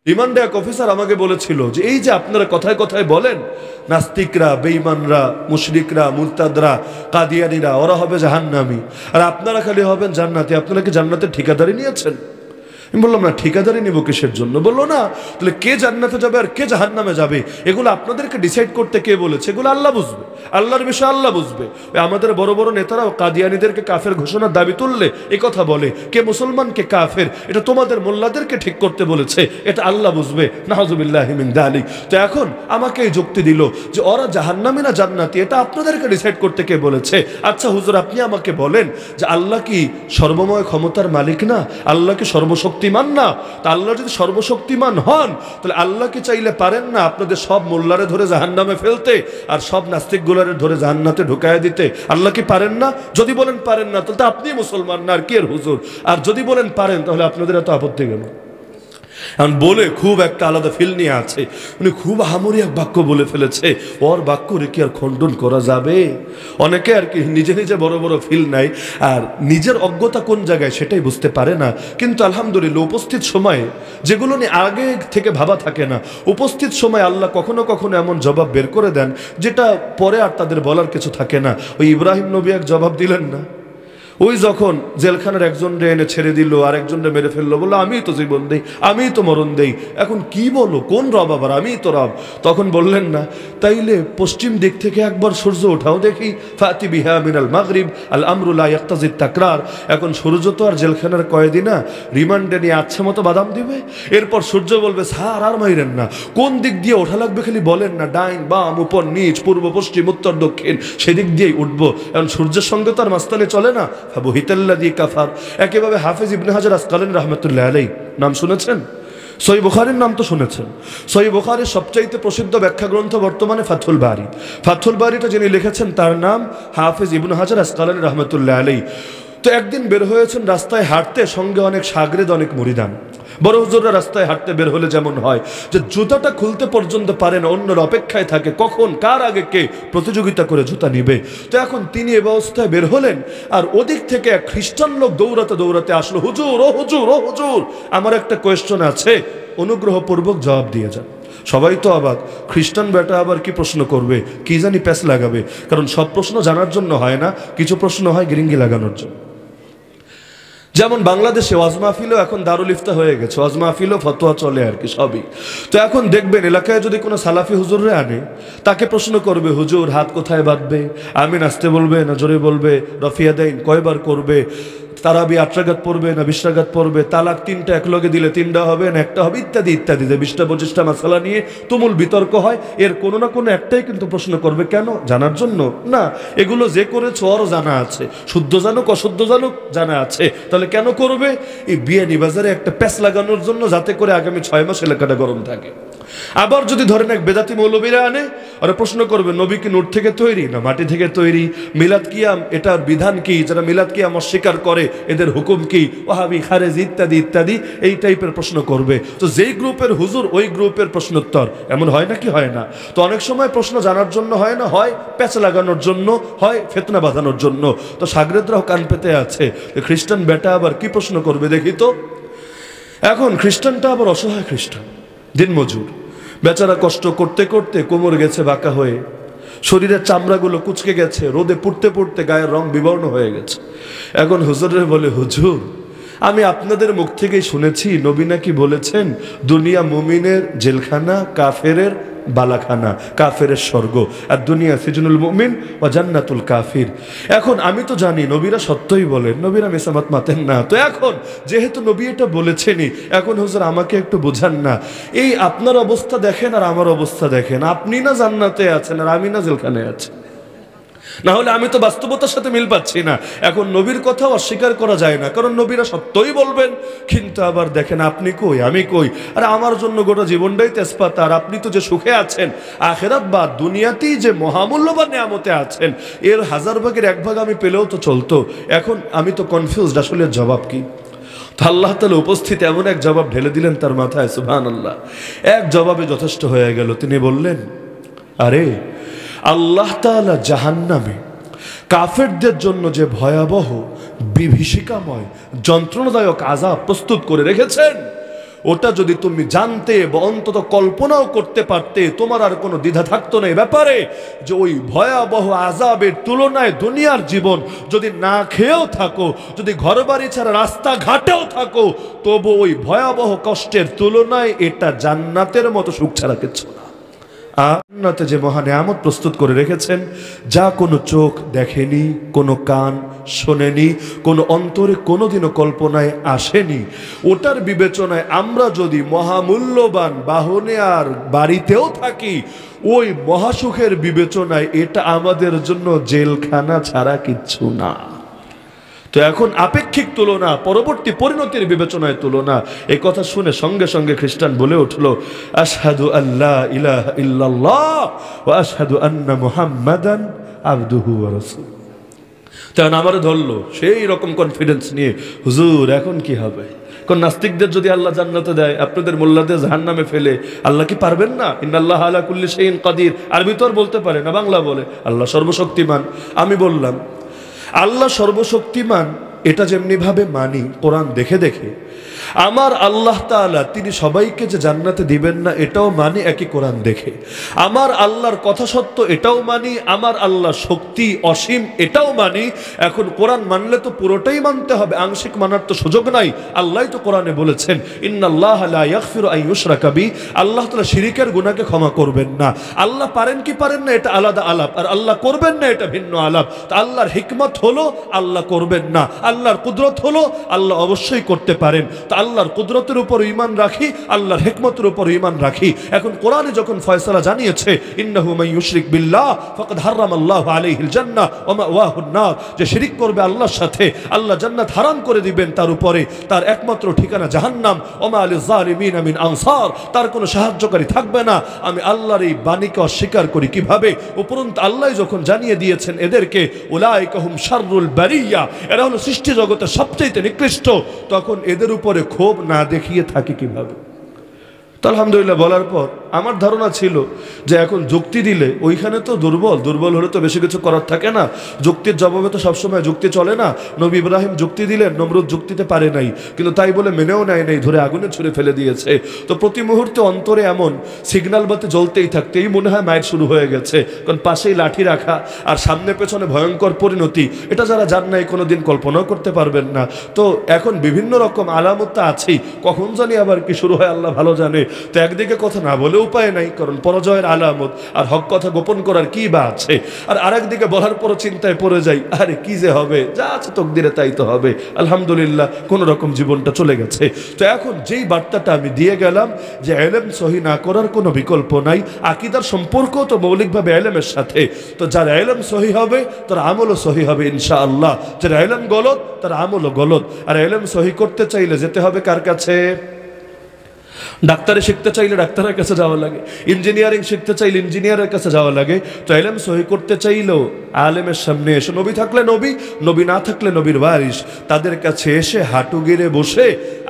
রিমান্ডে এক অফিসার আমাকে বলেছিল যে এই যে আপনারা কথায় কথায় বলেন নাস্তিকরা, বেঈমানরা, মুশরিকরা, মুরতাদরা, কাদিয়ানীরা ওরা হবে জাহান্নামী আর আপনারা খালি হবেন জান্নাতি, আপনারা কি জান্নাতের ঠিকাদারি নিয়েছেন? আমি বললাম না, ঠিকাদারি নিব কিসের জন্য? বললো না, তাহলে কে জান্নাতে যাবে আর কে জাহান্নামে যাবে এগুলো আপনাদেরকে ডিসাইড করতে কে বলেছে? এগুলো আল্লাহ বুঝবে, আল্লাহর বিষয় আল্লাহ বুঝবে। আমাদের বড় বড় নেতারাও কাদিয়ানীদেরকে কাফের ঘোষণার দাবি তুললে এ কথা বলে কে মুসলমান কে কাফের, এটা তোমাদের মোল্লাদেরকে ঠিক করতে বলেছে, এটা আল্লাহ বুঝবে। নাউযুবিল্লাহি মিন যালিক। তো এখন আমাকে এই যুক্তি দিল যে ওরা জাহান্নামী না জান্নাতি এটা আপনাদেরকে ডিসাইড করতে কে বলেছে? আচ্ছা হুজুর, আপনি আমাকে বলেন যে আল্লাহ কি সর্বময় ক্ষমতার মালিক না? আল্লাহ কি সর্বশক্তিমান না? তা আল্লাহ যদি সর্বশক্তিমান হন তাহলে আল্লাহ কি চাইলে পারেন না আপনাদের সব মোল্লারে ধরে জাহান্নামে ফেলতে আর সব নাস্তিকগুলারে ধরে জান্নাতে ঢুকায় দিতে? আল্লাহ কি পারেন না? যদি বলেন পারেন না তাহলে আপনি মুসলমান না, আর কি এর হুজুর? আর যদি বলেন পারেন তাহলে আপনাদের এত আপত্তি কেন? এখন বলে খুব একটা আলাদা ফিল নিয়ে আছে, উনি খুব আহামরি এক বাক্য বলে ফেলেছে, ওর বাক্য রেখে আর খণ্ডন করা যাবে? অনেকে আর কি নিজে নিজে বড় বড় ফিল নাই আর নিজের অজ্ঞতা কোন জায়গায় সেটাই বুঝতে পারে না। কিন্তু আলহামদুলিল্লাহ উপস্থিত সময়ে যেগুলো নিয়ে আগে থেকে ভাবা থাকে না, উপস্থিত সময় আল্লাহ কখনো কখনো এমন জবাব বের করে দেন যেটা পরে আর তাদের বলার কিছু থাকে না। ওই ইব্রাহিম নবী এক জবাব দিলেন না, ওই যখন জেলখানার একজনরে এনে ছেড়ে দিল আর একজনরে মেরে ফেললো, বললো আমি তো জীবন দেই, আমি তো মরণ দেই, এখন কি বলো কোন রব? আবার আমি তো রব। তখন বললেন না, তাইলে পশ্চিম দিক থেকে একবার সূর্য ওঠাও দেখি, ফাতি বিহা মিনাল মাগরিব আল আমরু লা ইয়াক্তাজি তাকরার। এখন সূর্য তো আর জেলখানার কয়েদি না, রিমান্ডে নিয়ে আচ্ছা মতো বাদাম দিবে। এরপর সূর্য বলবে স্যার আর মাইরেন না, কোন দিক দিয়ে ওঠা লাগবে খালি বলেন না, ডাইন বাম উপর নিচ পূর্ব পশ্চিম উত্তর দক্ষিণ সেদিক দিয়েই উঠবো। এখন সূর্যের সঙ্গে তো আর মাস্তানি চলে না। ফাবুহিতাল্লাযী কাফার। একইভাবে হাফেজ ইবনে হাজার আসকালানী রাহমাতুল্লাহি আলাইহি নাম শুনেছেন? সহিহ বুখারীর নাম তো শুনেছেন। সহিহ বুখারীর সবচাইতে প্রসিদ্ধ ব্যাখ্যা গ্রন্থ বর্তমানে ফাথুল বারী। ফাথুল বারীটা যিনি লিখেছেন তার নাম হাফেজ ইবনে হাজার আসকালানী রাহমাতুল্লাহি আলাইহি। তো একদিন বের হয়েছেন রাস্তায় হাঁটতে, সঙ্গে অনেক শাগরেদ, অনেক মুরিদান। বড় হুজুররা রাস্তায় হাঁটতে বের হলে যেমন হয় যে জুতাটা খুলতে পর্যন্ত পারে না, অন্যর অপেক্ষায় থাকে কখন কার আগে কে প্রতিযোগিতা করে জুতা নিবে। তো এখন তিনি এ অবস্থায় বের হলেন আর ওদিক থেকে এক খ্রিস্টান লোক দৌড়াতে দৌড়াতে আসলো, হুজুর ও হুজুর ও হুজুর, আমার একটা কোয়েশ্চন আছে, অনুগ্রহপূর্বক জবাব দিয়ে যান। সবাই তো অবাক, খ্রিস্টান বেটা আবার কি প্রশ্ন করবে, কি জানি প্যাস লাগাবে। কারণ সব প্রশ্ন জানার জন্য হয় না, কিছু প্রশ্ন হয় গিরিঙ্গি লাগানোর জন্য। যেমন বাংলাদেশে ওয়াজ মাহফিলও এখন দারুল ইফতা হয়ে গেছে, ওয়াজ মাহফিলও ফতোয়া চলে আর কি সবই। তো এখন দেখবেন এলাকায় যদি কোনো সালাফি হুজুররে আনে, তাকে প্রশ্ন করবে হুজুর হাত কোথায় বাঁধবে, আমিন আসতে বলবে না জোরে বলবে, রফিয়াদাইন কয়বার করবে, তারাবি 8 রাকাত পড়বে না 20 রাকাত পড়বে, তালাক 3টা একলগে দিলে 3টা হবে না 1টা হবে, ইত্যাদি ইত্যাদি। 20টা 25টা মাসালা নিয়ে তুমুল বিতর্ক হয়, এর কোনো না কোনো একটাই কিন্তু প্রশ্ন করবে, কেন? জানার জন্য না, এগুলো যে করেছে ওরও জানা আছে, শুদ্ধ জানুক অশুদ্ধ জানুক জানা আছে, তাহলে কেন করবে? এই বিয়ানি বাজারে একটা প্যাচ লাগানোর জন্য, যাতে করে আগামী 6 মাস এলাকাটা গরম থাকে। আবার যদি ধরেন এক বেদাতি মৌলবীরা আনে, ওরা প্রশ্ন করবে নবী কি নূর থেকে তৈরি না মাটি থেকে তৈরি, মিলাদ কিয়াম এটার বিধান কি, যারা মিলাদ কিয়াম অস্বীকার করে এদের হুকুম কি, ওয়াহাবি খারেজি ইত্যাদি ইত্যাদি এই টাইপের প্রশ্ন করবে। তো যেই গ্রুপের হুজুর ওই গ্রুপের প্রশ্নোত্তর, এমন হয় নাকি হয় না? তো অনেক সময় প্রশ্ন জানার জন্য হয় না, হয় প্যাচ লাগানোর জন্য, হয় ফিতনা বাঁধানোর জন্য। তো সাগরেদরাও কান পেতে আছে, খ্রিস্টান বেটা আবার কি প্রশ্ন করবে দেখি তো। এখন খ্রিস্টানটা আবার অসহায় খ্রিস্টান, দিনমজুর বেচারা, কষ্ট করতে করতে কোমর গেছে বাঁকা হয়ে, শরীরের চামড়াগুলো কুচকে গেছে, রোদে পুড়তে পুড়তে গায়ের রং বিবর্ণ হয়ে গেছে। এখন হুজুরে বলে, হুজুর আমি আপনাদের মুখ থেকেই শুনেছি নবী নাকি বলেছেন দুনিয়া মুমিনের জেলখানা, কাফেরের বালাখানা, কাফেরের স্বর্গ, আর দুনিয়া সিজনুল মুমিন ওয়া জান্নাতুল কাফির। এখন আমি তো জানি নবীরা সত্যই বলেন, নবীরা মেসামাত মাতেন না। তো এখন যেহেতু নবী এটা বলেছেনই, এখন হুজুর আমাকে একটু বোঝান না, এই আপনার অবস্থা দেখেন আর আমার অবস্থা দেখেন, আপনি না জান্নাতে আছেন আর আমি না জেলখানায় আছি, না হলে আমি তো বাস্তবতার সাথে মিল পাচ্ছি না। এখন নবীর কথা অস্বীকার করা যায় না, কারণ নবীরা সত্যই বলবেন, কিন্তু আবার দেখেন আপনি কই আমি কই, আর আমার জন্য গোটা জীবনটাই তেজপাতা, আর আপনি তো যে সুখে আছেন আখেরাত বা দুনিয়াতেই যে মহামূল্যবান নিয়ামতে আছেন, এর 1000 ভাগের 1 ভাগ আমি পেলেও তো চলতো। এখন আমি তো কনফিউজড, আসলে জবাব কি? তো আল্লাহ তাআলা উপস্থিত এমন এক জবাব ঢেলে দিলেন তার মাথায়, সুবহানাল্লাহ। এক জবাবে যথেষ্ট হয়ে গেল। তিনি বললেন, আরে আল্লাহ তাআলা জাহান্নামে কাফেরদের জন্য যে ভয়াবহ বিভীষিকাময় যন্ত্রণাদায়ক আযাব প্রস্তুত করে রেখেছেন, ওটা যদি তুমি জানতে বা অন্তত কল্পনাও করতে পারতে, তোমার আর কোনো দ্বিধা থাকতো না এই ব্যাপারে যে ওই ভয়াবহ আযাবের তুলনায় দুনিয়ার জীবন যদি না খেয়েও থাকো, যদি ঘরবাড়ি ছাড়া রাস্তাঘাটেও থাকো, তবু ওই ভয়াবহ কষ্টের তুলনায় এটা জান্নাতের মতো সুখ ছাড়া কিছু না। জান্নাতে যে মহা নিয়ামত প্রস্তুত করে রেখেছেন, যা কোনো চোখ দেখেনি, কোনো কান শোনেনি, কোনো অন্তরে কোনোদিনও কল্পনায় আসেনি, ওটার বিবেচনায় আমরা যদি মহামূল্যবান বাহনে আর বাড়িতেও থাকি, ওই মহাসুখের বিবেচনায় এটা আমাদের জন্য জেলখানা ছাড়া কিচ্ছু না। তো এখন আপেক্ষিক তুলনা, পরবর্তী পরিণতির বিবেচনায় তুলনা, এই কথা শুনে সঙ্গে সঙ্গে খ্রিস্টান বলে উঠল, আশহাদু আল্লা ইলাহা ইল্লাল্লাহ ওয়া আশহাদু আন্না মুহাম্মাদান আবদুহু ওয়া রাসূলুহু। তখন আমারে ধরলো সেই রকম কনফিডেন্স নিয়ে, হুজুর এখন কি হবে? কোন নাস্তিকদের যদি আল্লাহ জান্নাতে দেয়, আপনাদের মোল্লাদের জাহান্নামে ফেলে, আল্লাহ কি পারবেন না? ইন্নাল্লাহ আলা কুল্লি শাইইন কাদির। আরবি তো আর বলতে পারে না, বাংলা বলে আল্লাহ সর্বশক্তিমান। আমি বললাম আল্লাহ সর্বশক্তিমান এটা যেমনিভাবে মানি কোরআন দেখে দেখে, আমার আল্লাহ তাআলা তিনি সবাইকে যে জান্নাতে দিবেন না এটাও মানি একই কোরআন দেখে। আমার আল্লাহর কথা সত্য এটাও মানি, আমার আল্লাহ শক্তি অসীম এটাও মানি। এখন কোরআন মানলে তো পুরোটাই মানতে হবে, আংশিক মানার তো সুযোগ নাই। আল্লাহ তো কোরআনে বলেছেন, ইন্নাল্লাহ লা ইয়াগফিরু আন ইউশরাকা বি, আল্লাহ তাআলা শিরকের গুনাহকে ক্ষমা করবেন না। আল্লাহ পারেন কি পারেন না এটা আলাদা আলাপ, আর আল্লাহ করবেন না এটা ভিন্ন আলাপ। তো আল্লাহর হিকমত হলো আল্লাহ করবেন না, আল্লাহর কুদরত হলো আল্লাহ অবশ্যই করতে পারেন। আল্লাহর কুদরতের উপর ঈমান রাখি, আল্লাহর হিকমতের উপর ঈমান রাখি। এখন কোরআনে যখন ফয়সালা জানিয়েছে, ইন্নাহু মান ইউশরিক বিল্লাহ ফাকাদ হারামাল্লাহু আলাইহিল জান্নাহ ওয়া মাওয়াহুন নার, যে শিরক করবে আল্লাহর সাথে আল্লাহ জান্নাত হারাম করে দিবেন তার উপরে, তার একমাত্র ঠিকানা জাহান্নাম। ওয়া মা লিল যালিমিন মিন আনসার, তার কোনো সাহায্যকারী থাকবে না। আমি আল্লাহর এই বাণীকে অস্বীকার করি কিভাবে? উপরন্তু আল্লাহ যখন জানিয়ে দিয়েছেন এদেরকে, উলাইকা হুম শাররুল বারিয়া, এরা হলো সৃষ্টি জগতের সবচেয়ে নিকৃষ্ট, তখন এদের উপরে ক্ষোভ না দেখিয়ে থাকে কিভাবে? তো আলহামদুলিল্লাহ বলার পর আমার ধারণা ছিল যে এখন যুক্তি দিলে ওইখানে তো দুর্বল হলে তো বেশি কিছু করার থাকে না, যুক্তির জবাবে তো সবসময় যুক্তি চলে না। নবী ইব্রাহিম যুক্তি দিলেন, নমরুদ যুক্তিতে পারে নাই, কিন্তু তাই বলে মেনেও নেয় নাই, ধরে আগুনে ছুঁড়ে ফেলে দিয়েছে। তো প্রতি মুহূর্তে অন্তরে এমন সিগন্যাল বাতি জ্বলতেই থাকতে এই মনে হয় মায়ের শুরু হয়ে গেছে, কারণ পাশেই লাঠি রাখা আর সামনে পেছনে ভয়ঙ্কর পরিণতি, এটা যারা জান নাই কোনোদিন কল্পনাও করতে পারবেন না। তো এখন বিভিন্ন রকম আলামত আছেই, কখন জানি আবার কি শুরু হয় আল্লাহ ভালো জানে। তো একদিকে কথা না বলে উপায় নাই, কারণ পরাজয়ের আলামত, আর হক কথা গোপন করার কি বা আছে। আর আরেকদিকে বলার পরও চিন্তায় পড়ে যাই, আরে কি যে হবে, যা আছে তকদিরে তাই তো হবে। আলহামদুলিল্লাহ কোন রকম জীবনটা চলে গেছে। তো এখন যেই বার্তাটা আমি দিয়ে গেলাম যে ইলম সহি না করার কোনো বিকল্প নাই, আকীদার সম্পর্ক তো মৌলিকভাবে ইলমের সাথে। তো যার ইলম সহি হবে তার আমলও সহি হবে ইনশাআল্লাহ, যার ইলম গলত তার আমলও গলত। আর ইলম সহি করতে চাইলে যেতে হবে কার কাছে? ডাক্তারি শিখতে চাইলে ডাক্তারের কাছে যাওয়া লাগে, ইঞ্জিনিয়ারিং শিখতে চাইলে ইঞ্জিনিয়ারের কাছে যাওয়া লাগে। তো ইলম সহি করতে চাইলেও আলেমের সামনে এসে, নবী থাকলে নবী, নবী না থাকলে নবীর ওয়ারিস, তাদের কাছে এসে হাঁটু গেড়ে বসে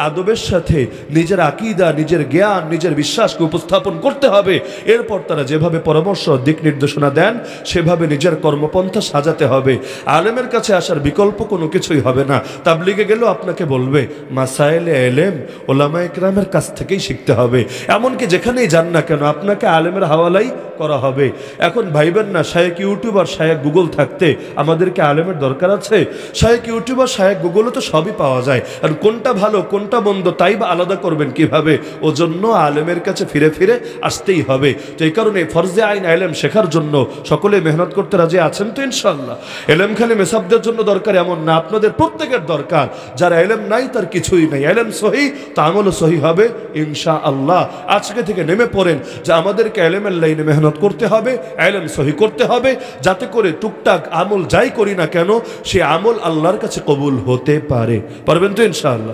আদবের সাথে নিজের আকীদা, নিজের জ্ঞান, নিজের বিশ্বাসকে উপস্থাপন করতে হবে। এরপর তারা যেভাবে পরামর্শ দিক নির্দেশনা দেন সেভাবে নিজের কর্মপন্থা সাজাতে হবে। আলেমের কাছে আসার বিকল্প কোনো কিছুই হবে না। তাবলিগে গেলেও আপনাকে বলবে মাসায়েলে ইলম ওলামায়ে কেরামের কাছ থেকেই শিখতে হবে। এমনকি যেখানেই যান না কেন আপনাকে আলেমের হাওয়ালাই করা হবে। এখন ভাইবেন না শায়েক ইউটিউব আর শায়েক গুগল থাকতে আমাদেরকে আলেমের দরকার আছে? শায়েক ইউটিউব আর শায়েক গুগলও তো সবই পাওয়া যায়, আর কোনটা ভালো কোনটা মন্দ তাই বা আলাদা করবেন কিভাবে? ও জন্য আলেমের কাছে ফিরে ফিরে আসতেই হবে। তো এই কারণে ফরজে আইন ইলম শেখার জন্য সকলে মেহনত করতে রাজি আছেন তো ইনশাআল্লাহ? ইলম খালি মেসাবদের জন্য দরকার এমন না, আপনাদের প্রত্যেকের দরকার। যার ইলম নাই তার কিছুই নাই, ইলম সহি তা আমলও সহি হবে ইনশাআল্লাহ। আজকে থেকে নেমে পড়েন যে আমাদেরকে ইলমের লাইনে মেহনত করতে হবে, ইলম সহি করতে হবে, যাতে করে টুকটাক আমল যাই করি না কেন সে আমল আল্লাহর কাছে কবুল হতে পারে। পারবেন তো ইনশাআল্লাহ?